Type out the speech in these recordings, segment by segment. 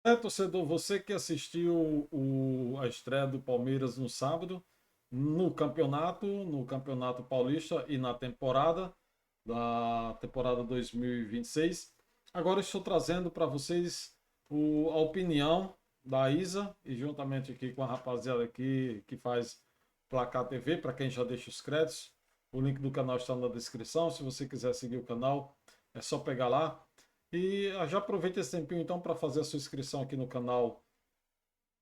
Torcedor, você que assistiu a estreia do Palmeiras no sábado, no Campeonato Paulista e na temporada da temporada 2026. Agora estou trazendo para vocês a opinião da Isa e juntamente aqui com a rapaziada aqui que faz Placar TV, para quem já deixa os créditos. O link do canal está na descrição. Se você quiser seguir o canal, é só pegar lá. E já aproveita esse tempinho então para fazer a sua inscrição aqui no canal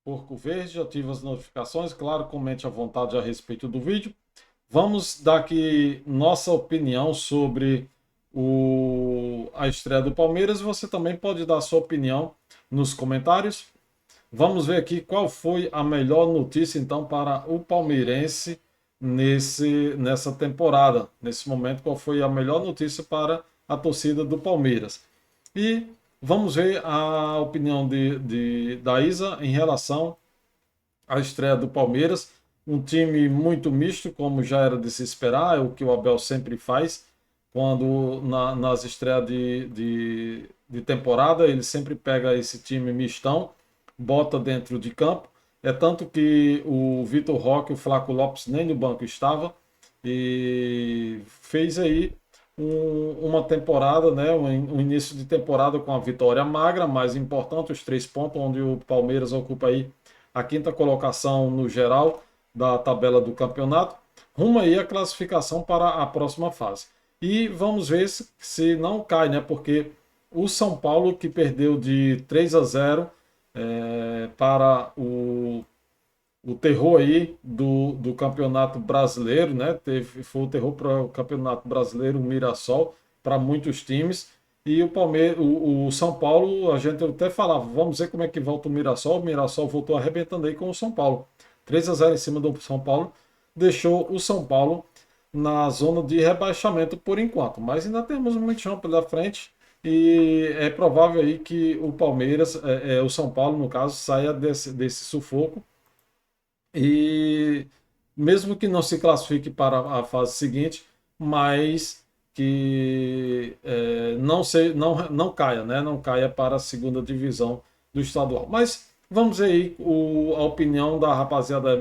Porco Verde, ative as notificações, claro, comente à vontade a respeito do vídeo. Vamos dar aqui nossa opinião sobre a estreia do Palmeiras. Você também pode dar a sua opinião nos comentários. Vamos ver aqui qual foi a melhor notícia então para o palmeirense nessa temporada. Nesse momento, qual foi a melhor notícia para a torcida do Palmeiras. E vamos ver a opinião da Isa em relação à estreia do Palmeiras. Um time muito misto, como já era de se esperar, é o que o Abel sempre faz. Quando nas estreias de temporada, ele sempre pega esse time mistão, bota dentro de campo. É tanto que o Vitor Roque, o Flaco Lopes nem no banco estava, e fez aí uma temporada, né, um início de temporada com a vitória magra, mais importante, os 3 pontos, onde o Palmeiras ocupa aí a 5ª colocação no geral da tabela do campeonato, rumo aí a classificação para a próxima fase. E vamos ver se não cai, né, porque o São Paulo, que perdeu de 3-0 para o terror aí do Campeonato Brasileiro, né? Foi o terror para o Campeonato Brasileiro, o Mirassol, para muitos times. E o Palmeiras, o São Paulo, a gente até falava, vamos ver como é que volta o Mirassol. O Mirassol voltou arrebentando aí com o São Paulo. 3-0 em cima do São Paulo, deixou o São Paulo na zona de rebaixamento por enquanto. Mas ainda temos muito chão pela frente. E é provável aí que o Palmeiras, o São Paulo, no caso, saia desse sufoco e mesmo que não se classifique para a fase seguinte, mas que não caia, né? Não caia para a segunda divisão do estadual. Mas vamos ver aí a opinião da rapaziada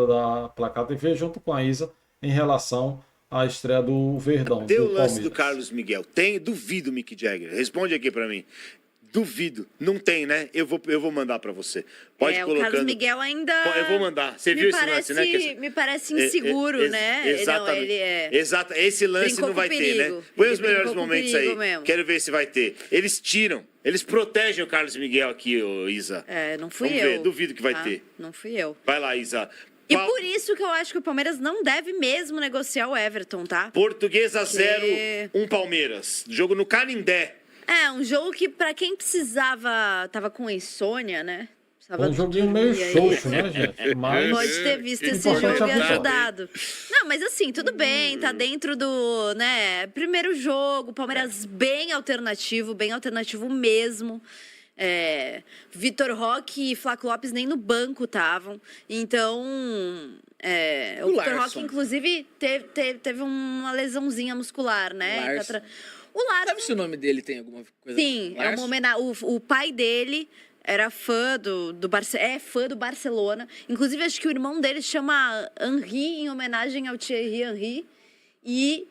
da Placar TV junto com a Isa em relação à estreia do Verdão, Tem do o lance do Palmeiras. Carlos Miguel. Tem? Duvido, Mick Jagger. Responde aqui pra mim. Duvido. Não tem, né? Eu vou mandar pra você. Pode o colocando. Carlos Miguel ainda. Eu vou mandar. Você viu esse lance, né? Me parece inseguro, né? Exatamente. Ele é. Exato. Esse lance Brincou não vai com ter, né? perigo. Põe Ele os melhores brincou com momentos perigo aí. mesmo. Quero ver se vai ter. Eles tiram. Eles protegem o Carlos Miguel aqui, ô Isa. Não fui Vamos eu. ver. Duvido que vai tá? ter. Não fui eu. Vai lá, Isa. E por isso que eu acho que o Palmeiras não deve mesmo negociar o Everton, tá? Portuguesa 0, 1 Palmeiras. Jogo no Canindé. Um jogo que pra quem precisava, tava com insônia, né? Foi um joguinho meio xoxo, né, gente? Mas pode ter visto esse importante jogo e é a ajudado. Não, mas assim, tudo bem, tá dentro do, né, primeiro jogo, Palmeiras bem alternativo mesmo. Vitor Roque e Flaco Lopes nem no banco estavam. Então, o Vitor Roque, inclusive, teve uma lesãozinha muscular, né? O Larson. Sabe se o nome dele tem alguma coisa? Sim, é uma homenagem. O pai dele era fã fã do Barcelona. Inclusive, acho que o irmão dele chama Henry, em homenagem ao Thierry Henry. E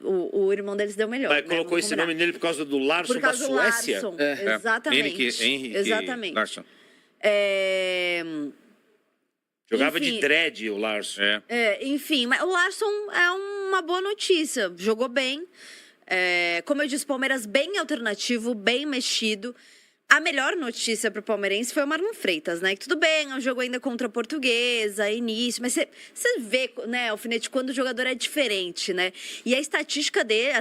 o irmão deles deu melhor. Mas colocou esse nome nele por causa do Larson da Suécia? Larson. Exatamente. Henrique Larson. Jogava de dread o Larson. Enfim, mas o Larson é uma boa notícia. Jogou bem. Como eu disse, Palmeiras bem alternativo, bem mexido. A melhor notícia para o palmeirense foi o Marlon Freitas, né? Que tudo bem, é um jogo ainda contra a Portuguesa, início, mas você vê, né, Alfinete, quando o jogador é diferente, né? E as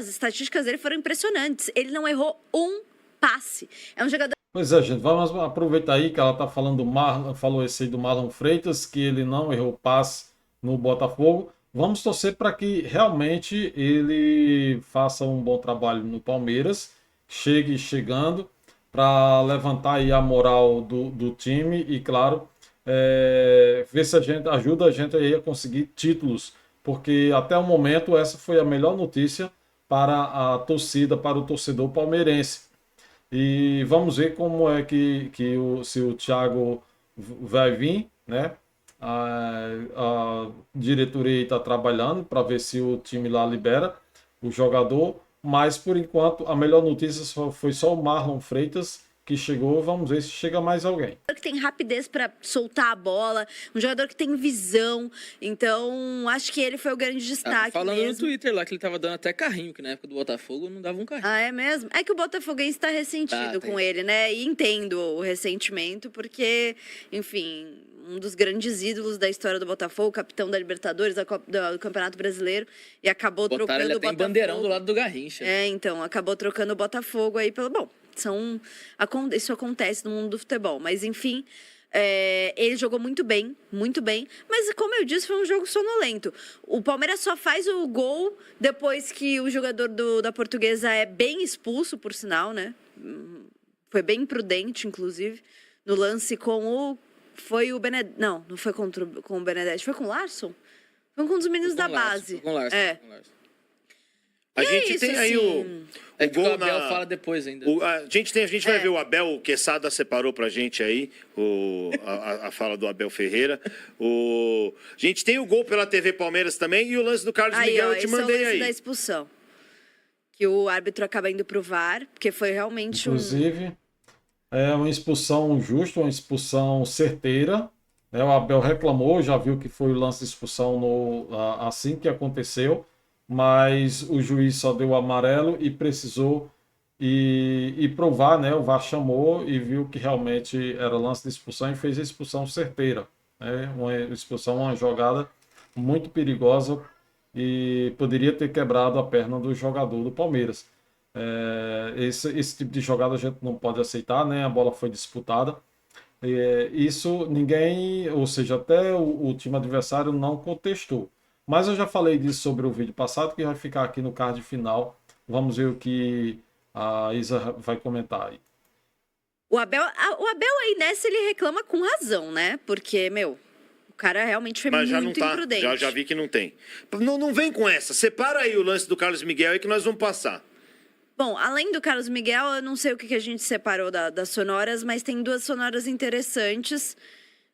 estatísticas dele foram impressionantes. Ele não errou um passe. É um jogador. Pois é, gente, vamos aproveitar aí que ela tá falando falou esse aí do Marlon Freitas, que ele não errou passe no Botafogo. Vamos torcer para que realmente ele faça um bom trabalho no Palmeiras, chegue chegando para levantar aí a moral do time e, claro, ver se ajuda a gente aí a conseguir títulos, porque até o momento essa foi a melhor notícia para a torcida, para o torcedor palmeirense. E vamos ver como é se o Thiago vai vir, né? A diretoria está trabalhando para ver se o time lá libera o jogador, mas por enquanto a melhor notícia foi só o Marlon Freitas que chegou. Vamos ver se chega mais alguém. Que tem rapidez para soltar a bola, um jogador que tem visão, então acho que ele foi o grande destaque falando mesmo. no Twitter lá que ele tava dando até carrinho, que na época do Botafogo não dava um carrinho. Ah, é mesmo? É que o Botafoguense está ressentido com ele, né? E entendo o ressentimento, porque, enfim, um dos grandes ídolos da história do Botafogo, capitão da Libertadores, do Campeonato Brasileiro, e acabou trocando ele o tem Botafogo. Bandeirão do lado do Garrincha. Então, acabou trocando o Botafogo aí pelo... Bom, isso acontece no mundo do futebol, mas enfim... ele jogou muito bem, mas como eu disse, foi um jogo sonolento. O Palmeiras só faz o gol depois que o jogador da Portuguesa é bem expulso, por sinal, né? Foi bem imprudente, inclusive, no lance foi o Benedetti. Não foi com o Benedetti, foi com o Larson? Foi com um dos meninos da base. Foi com o Larson. A gente tem aí o gol gol o Abel na... fala depois ainda. A gente vai ver o Abel, o Quesada separou pra gente aí a fala do Abel Ferreira. A gente tem o gol pela TV Palmeiras também e o lance do Carlos Miguel, eu te mandei esse é o lance aí. da expulsão. Que o árbitro acaba indo pro VAR, porque foi realmente Inclusive, é uma expulsão justa, uma expulsão certeira. Né? O Abel reclamou, já viu que foi o lance de expulsão assim que aconteceu, mas o juiz só deu o amarelo e precisou ir provar, né? O VAR chamou e viu que realmente era lance de expulsão e fez a expulsão certeira. Né? Uma expulsão, uma jogada muito perigosa e poderia ter quebrado a perna do jogador do Palmeiras. Esse tipo de jogada a gente não pode aceitar, né? A bola foi disputada. Isso ninguém, ou seja, até o time adversário não contestou. Mas eu já falei disso sobre o vídeo passado, que vai ficar aqui no card final. Vamos ver o que a Isa vai comentar aí. O Abel aí nessa ele reclama com razão, né? Porque, o cara realmente foi muito imprudente. Já vi que não tem. Não vem com essa. Separa aí o lance do Carlos Miguel aí que nós vamos passar. Bom, além do Carlos Miguel, eu não sei o que a gente separou das sonoras, mas tem duas sonoras interessantes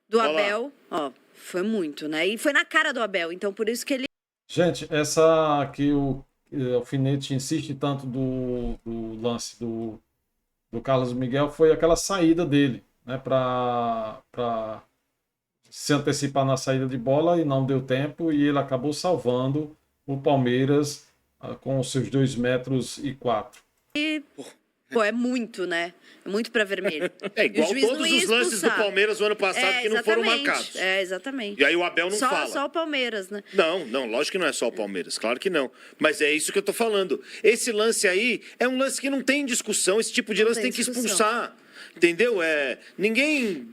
do Abel. Ó, foi muito, né? E foi na cara do Abel, então por isso que ele... Gente, essa que o Alfinete insiste tanto do lance do Carlos Miguel foi aquela saída dele, né? Para se antecipar na saída de bola e não deu tempo e ele acabou salvando o Palmeiras com os seus 2,04 metros. Pô, é muito, né? É muito para vermelho. É igual todos os lances do Palmeiras no ano passado que não foram marcados. Exatamente. E aí o Abel não fala. Só o Palmeiras, né? Não, lógico que não é só o Palmeiras, claro que não. Mas é isso que eu tô falando. Esse lance aí é um lance que não tem discussão, esse tipo de lance tem que expulsar. Entendeu? Ninguém.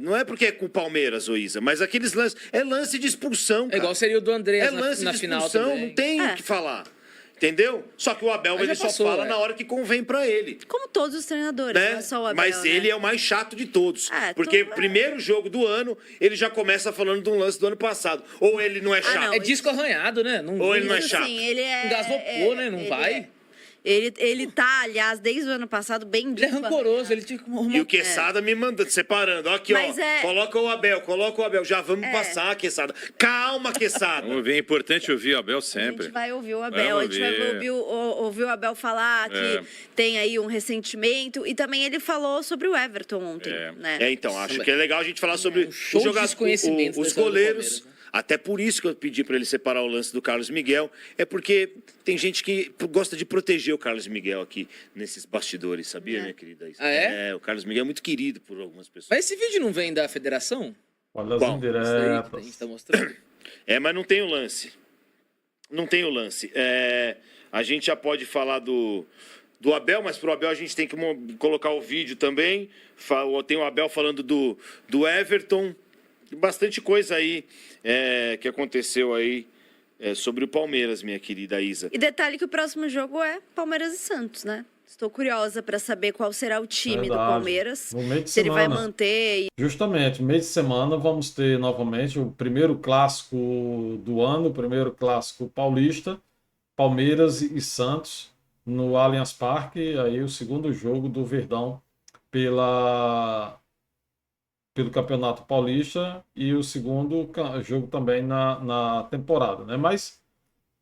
Não é porque é com o Palmeiras, ô Isa, mas aqueles lances. É lance de expulsão. Cara. É igual seria o do André na final expulsão, também. não tem o que falar. Entendeu? Só que o Abel ele só fala na hora que convém pra ele. Como todos os treinadores, né? Não é só o Abel, mas ele é o mais chato de todos. Porque primeiro jogo do ano, ele já começa falando de um lance do ano passado. Ou ele não é chato. Não, é disco arranhado, né? Ou ele não é chato. Sim, ele é... Engasopou, né? Não vai? Ele tá, aliás, desde o ano passado, bem... Ele é rancoroso, ele tinha que... E o Quesada me manda, separando. Aqui, mas coloca o Abel. Já vamos passar, Quesada. Calma, Quesada. Vamos ver, é importante ouvir o Abel sempre. A gente vai ouvir o Abel. A gente vai ouvir o Abel falar que tem aí um ressentimento. E também ele falou sobre o Everton ontem, né? Então, acho que é legal a gente falar sobre os jogadores, os goleiros. Até por isso que eu pedi para ele separar o lance do Carlos Miguel. É porque tem gente que gosta de proteger o Carlos Miguel aqui nesses bastidores, sabia, minha querida? O Carlos Miguel é muito querido por algumas pessoas. Mas esse vídeo não vem da federação? Olha as indiretas. A gente tá mostrando. Mas não tem o lance. Não tem o lance. A gente já pode falar do Abel, mas pro Abel a gente tem que colocar o vídeo também. Tem o Abel falando do Everton. Bastante coisa aí que aconteceu aí sobre o Palmeiras, minha querida Isa. E detalhe que o próximo jogo é Palmeiras e Santos, né? Estou curiosa para saber qual será o time do Palmeiras. No meio de se semana. Ele vai manter. Justamente, no meio de semana vamos ter novamente o primeiro clássico do ano, o primeiro clássico paulista, Palmeiras e Santos. no Allianz Parque, aí o segundo jogo do Verdão pelo Campeonato Paulista e o segundo jogo também na temporada, né? Mas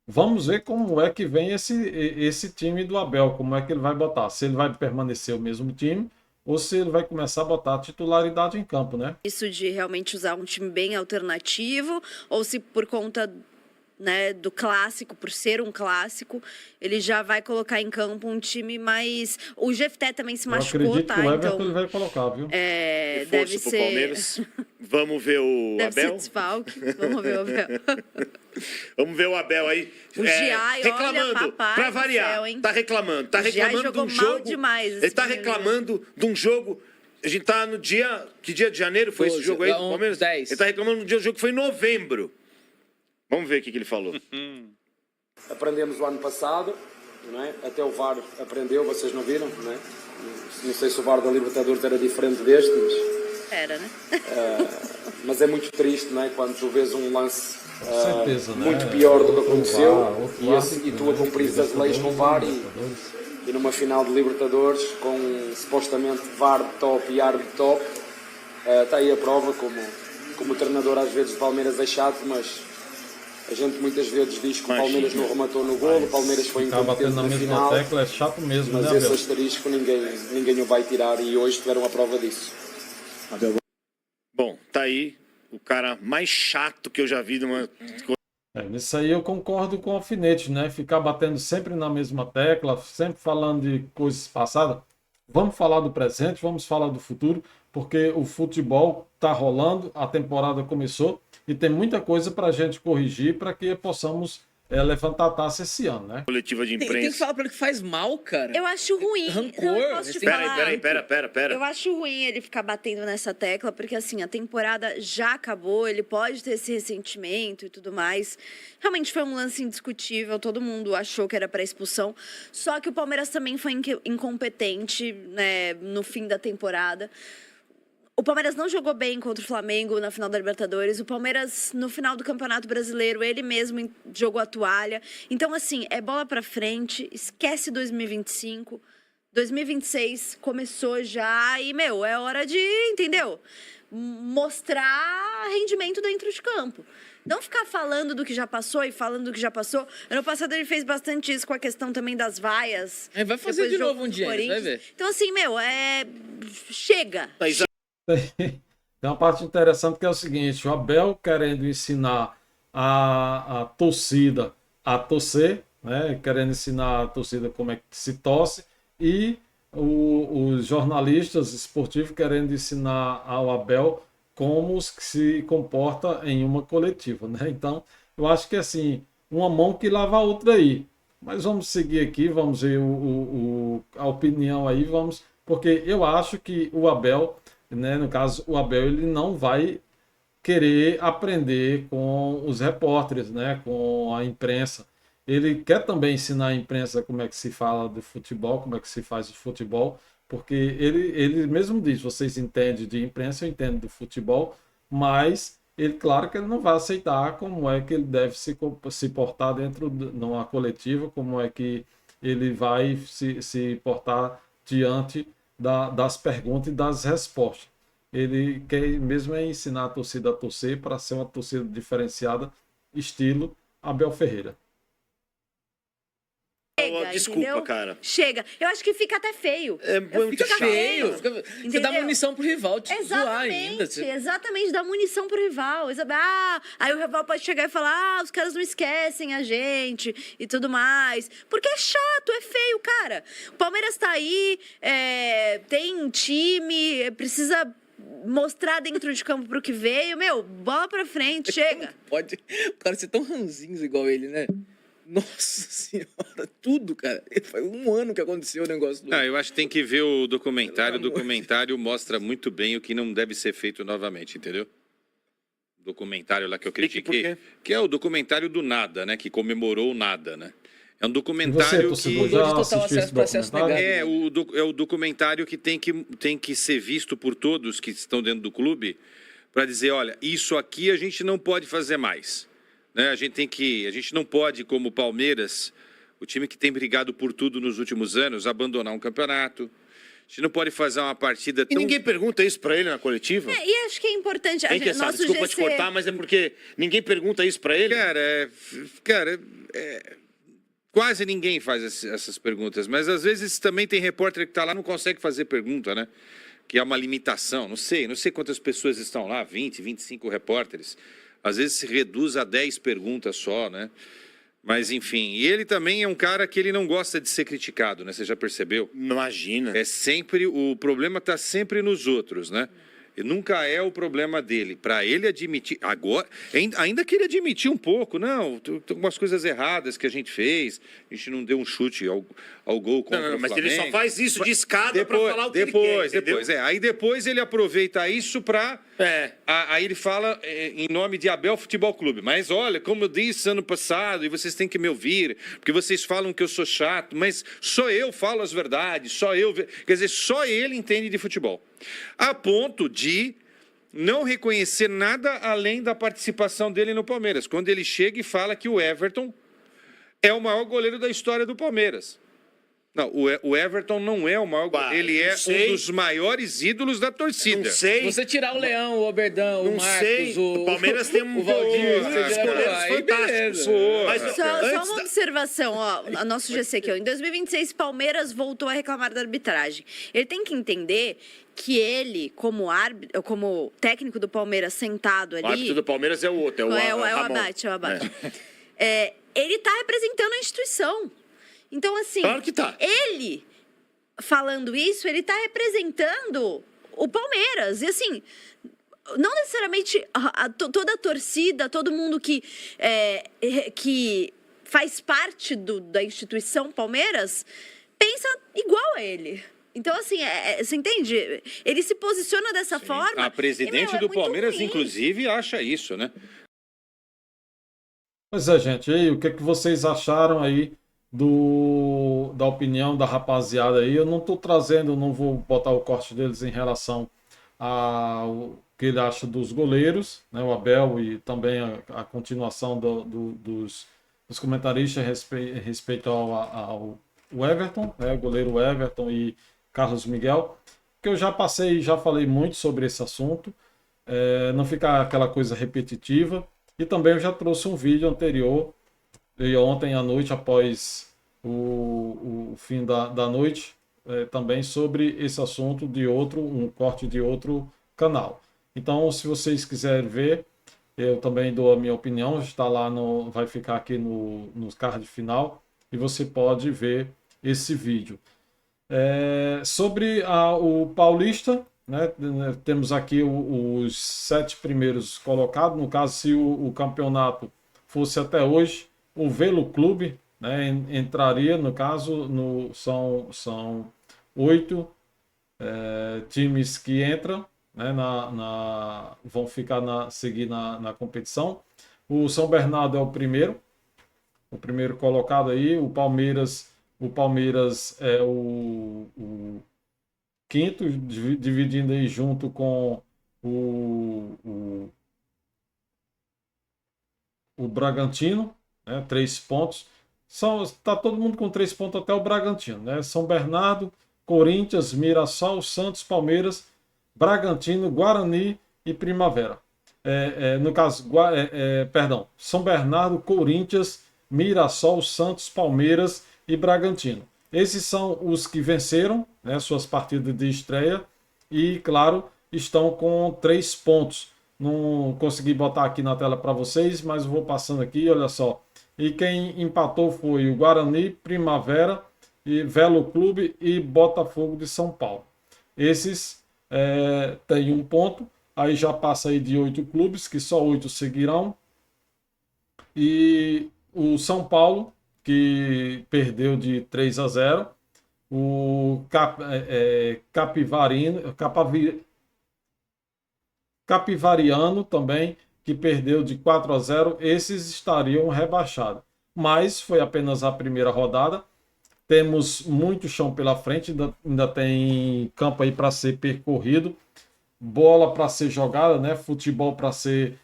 vamos ver como é que vem esse time do Abel, como é que ele vai botar. Se ele vai permanecer o mesmo time ou se ele vai começar a botar a titularidade em campo, né? Isso de realmente usar um time bem alternativo, ou se por conta, né, do clássico, por ser um clássico, ele já vai colocar em campo um time mais... O Jefté também se Eu machucou, acredito tá? que o Everton Então, ele vai colocar, viu? Reforço deve pro ser... Palmeiras. Vamos ver o Deve ser Abel? desfalque. Vamos ver o Abel. Vamos ver o Abel aí. O Giai, reclamando, olha, papai pra do variar. céu, hein? Tá reclamando. Tá O Giai reclamando de jogou um mal jogo. demais esse Ele tá primeiro reclamando de um jogo. A gente tá no dia. Que dia de janeiro foi esse 12, jogo aí do Palmeiras? 10. Ele tá reclamando do jogo que foi em novembro. Vamos ver o que ele falou. Aprendemos o ano passado, não é? Até o VAR aprendeu, vocês não viram, não é? Não sei se o VAR da Libertadores era diferente deste, Era, né? mas é muito triste, não é? Quando tu vês um lance Com certeza, né? muito pior do que Outro aconteceu VAR, outro e tu a cumprir as leis com o VAR e numa final de Libertadores com supostamente VAR de top e árbitro de top, está aí a prova como o treinador às vezes o Palmeiras é chato, mas a gente muitas vezes diz que o Palmeiras não rematou no gol, o Palmeiras foi Ficar batendo incompetente na na mesma final, tecla é chato mesmo, mas né, esse Abel? asterisco ninguém o vai tirar e hoje tiveram a prova disso. Bom, tá aí o cara mais chato que eu já vi numa. Nisso aí eu concordo com o Alfinete, né? Ficar batendo sempre na mesma tecla, sempre falando de coisas passadas. Vamos falar do presente, vamos falar do futuro, porque o futebol tá rolando, a temporada começou e tem muita coisa para a gente corrigir para que possamos levantar a taça esse ano, né? Coletiva de Tem que imprensa. falar pra ele que faz mal, cara. Eu acho ruim. Rancor, Não, eu posso te falar. Pera. Eu acho ruim ele ficar batendo nessa tecla, porque assim, a temporada já acabou, ele pode ter esse ressentimento e tudo mais. Realmente foi um lance indiscutível, todo mundo achou que era para expulsão. Só que o Palmeiras também foi incompetente, né, no fim da temporada. O Palmeiras não jogou bem contra o Flamengo na final da Libertadores. O Palmeiras, no final do Campeonato Brasileiro, ele mesmo jogou a toalha. Então, assim, é bola pra frente, esquece 2025. 2026 começou já e, é hora de, entendeu? Mostrar rendimento dentro de campo. Não ficar falando do que já passou e falando do que já passou. Ano passado ele fez bastante isso com a questão também das vaias. Vai fazer de novo um dia, vai ver. Então, assim, chega. Tem uma parte interessante que é o seguinte: o Abel querendo ensinar a torcida a torcer, né? Querendo ensinar a torcida como é que se torce, e os jornalistas esportivos querendo ensinar ao Abel como se comporta em uma coletiva, né? Então, eu acho que assim, uma mão que lava a outra aí. Mas vamos seguir aqui, vamos ver a opinião aí, porque eu acho que o Abel, né, no caso, o Abel ele não vai querer aprender com os repórteres, né, com a imprensa. Ele quer também ensinar a imprensa como é que se fala do futebol, como é que se faz o futebol, porque ele mesmo diz, vocês entendem de imprensa, eu entendo do futebol, mas ele, claro que ele não vai aceitar como é que ele deve se portar dentro de uma coletiva, como é que ele vai se portar diante das perguntas e das respostas. Ele quer mesmo ensinar a torcida a torcer para ser uma torcida diferenciada, estilo Abel Ferreira. Chega, desculpa, entendeu? cara. Chega. Eu acho que fica até feio. Muito Fica feio. Você dá Entendeu? munição pro rival te zoar ainda. Exatamente, dá munição pro rival. Aí o rival pode chegar e falar, os caras não esquecem a gente e tudo mais. Porque é chato, é feio, cara. O Palmeiras tá aí, tem time, precisa mostrar dentro de campo pro que veio. Bola pra frente, chega. Pode o cara ser tão ranzinhos igual ele, né? Nossa senhora, tudo, cara. Foi um ano que aconteceu o negócio do... Eu acho que tem que ver o documentário. O documentário mostra muito bem o que não deve ser feito novamente, entendeu? O documentário lá que eu critiquei. Que é o documentário do nada, né? Que comemorou o nada, né? É um documentário você, que... Mudou de total acesso para acesso negado. É o documentário que tem que ser visto por todos que estão dentro do clube para dizer, olha, isso aqui a gente não pode fazer mais. Né? A gente não pode, como Palmeiras, O time que tem brigado por tudo nos últimos anos, abandonar um campeonato. A gente não pode fazer uma partida tão... E ninguém pergunta isso pra ele na coletiva? E acho que é importante. Nosso desculpa GC... te cortar, mas é porque ninguém pergunta isso pra ele? Cara, quase ninguém faz essas perguntas, mas às vezes também tem repórter que está lá e não consegue fazer pergunta, né? Que é uma limitação, não sei quantas pessoas estão lá, 20, 25 repórteres. Às vezes se reduz a 10 perguntas só, né? Mas, enfim, e ele também é um cara que ele não gosta de ser criticado, né? Você já percebeu? Imagina. O problema está sempre nos outros, né? E nunca é o problema dele. Para ele admitir, agora, ainda que ele admitir um pouco, não, tem algumas coisas erradas que a gente fez, a gente não deu um chute ao gol contra o Flamengo. Mas ele só faz isso de escada para falar o que ele quer, depois. Aí depois ele aproveita isso para... Aí ele fala em nome de Abel Futebol Clube. Mas olha, como eu disse ano passado, e vocês têm que me ouvir, porque vocês falam que eu sou chato, mas só eu falo as verdades, só eu... Quer dizer, só ele entende de futebol. A ponto de não reconhecer nada além da participação dele no Palmeiras. Quando ele chega e fala que o Everton é o maior goleiro da história do Palmeiras. Não, o Everton não é o maior goleiro. Ele é um dos maiores ídolos da torcida. Não sei. Você tirar o Leão, o Oberdão, o Marcos, o Palmeiras tem um Valdir, goleiros fantásticos. Mas só uma observação, ó, a nosso GC aqui, ó. Em 2026, Palmeiras voltou a reclamar da arbitragem. Ele tem que entender que ele, como árbitro, como técnico do Palmeiras sentado ali... O árbitro do Palmeiras é o outro, é o Abate. Ele está representando a instituição. Então, assim, claro que tá. Ele falando isso, ele está representando o Palmeiras. E, assim, não necessariamente toda a torcida, todo mundo que faz parte da instituição Palmeiras, pensa igual a ele. Então, assim, você entende? Ele se posiciona dessa forma. A presidente do Palmeiras, inclusive, acha isso, né? Pois é, gente. E aí, o que vocês acharam aí da opinião da rapaziada aí? Eu não estou trazendo, não vou botar o corte deles em relação ao que ele acha dos goleiros, né, o Abel, e também a continuação dos comentaristas respeito ao Everton, né, o goleiro Everton e Carlos Miguel, que eu já falei muito sobre esse assunto, não ficar aquela coisa repetitiva, e também eu já trouxe um vídeo anterior, e ontem à noite, após o fim da noite, também sobre esse assunto um corte de outro canal. Então, se vocês quiserem ver, eu também dou a minha opinião, está lá vai ficar aqui no card final, e você pode ver esse vídeo. Sobre o Paulista, né, temos aqui os 7 primeiros colocados. No caso, se o campeonato fosse até hoje, o Velo Clube, né, entraria, no caso, são 8 times que entram, né, vão seguir na competição. O São Bernardo é o primeiro colocado aí. O Palmeiras é o quinto, dividindo aí junto com o Bragantino, né, 3 pontos. Tá todo mundo com 3 pontos até o Bragantino, né? São Bernardo, Corinthians, Mirassol, Santos, Palmeiras, Bragantino, Guarani e Primavera. No caso, São Bernardo, Corinthians, Mirassol, Santos, Palmeiras e Bragantino. Esses são os que venceram, né, suas partidas de estreia e, claro, estão com 3 pontos. Não consegui botar aqui na tela para vocês, mas eu vou passando aqui, olha só. E quem empatou foi o Guarani, Primavera, e Velo Clube e Botafogo de São Paulo. Esses têm 1 ponto, aí já passa aí de 8 clubes, que só 8 seguirão. E o São Paulo, que perdeu de 3-0, o Capivariano também, que perdeu de 4-0, esses estariam rebaixados. Mas foi apenas a primeira rodada, temos muito chão pela frente, ainda tem campo aí para ser percorrido, bola para ser jogada, né? Futebol para ser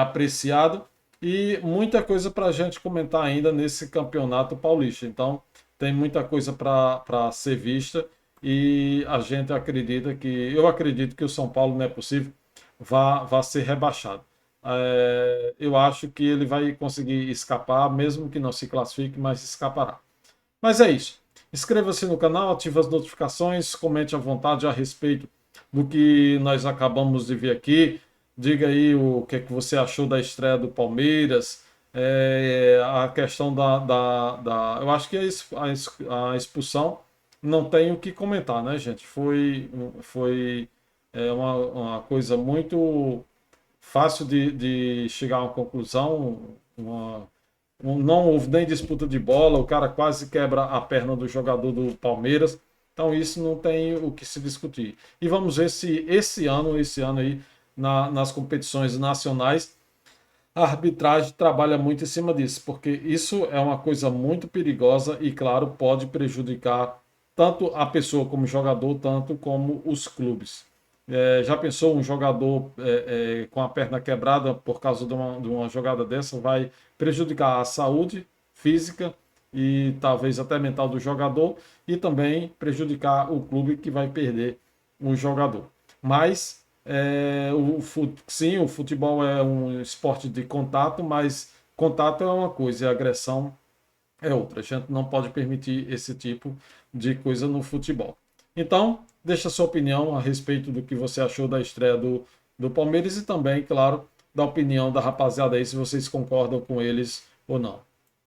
apreciado. e muita coisa para a gente comentar ainda nesse campeonato paulista. Então, tem muita coisa para ser vista e a gente acredita que, eu acredito que o São Paulo, não é possível, vá ser rebaixado. Eu acho que ele vai conseguir escapar, mesmo que não se classifique, mas escapará. Mas é isso. Inscreva-se no canal, ative as notificações, comente à vontade a respeito do que nós acabamos de ver aqui. Diga aí o que é que você achou da estreia do Palmeiras, a questão eu acho que a expulsão não tem o que comentar, né, gente? Foi uma coisa muito fácil de chegar a uma conclusão. Não houve nem disputa de bola, o cara quase quebra a perna do jogador do Palmeiras. Então isso não tem o que se discutir. E vamos ver se esse ano aí, nas competições nacionais, a arbitragem trabalha muito em cima disso, porque isso é uma coisa muito perigosa e, claro, pode prejudicar tanto a pessoa como jogador, tanto como os clubes. Já pensou um jogador com a perna quebrada por causa de uma jogada dessa? Vai prejudicar a saúde física e talvez até mental do jogador e também prejudicar o clube que vai perder um jogador. Mas sim, o futebol é um esporte de contato, mas contato é uma coisa e agressão é outra. A gente não pode permitir esse tipo de coisa no futebol. Então, deixa a sua opinião a respeito do que você achou da estreia do Palmeiras e também, claro, da opinião da rapaziada aí, se vocês concordam com eles ou não.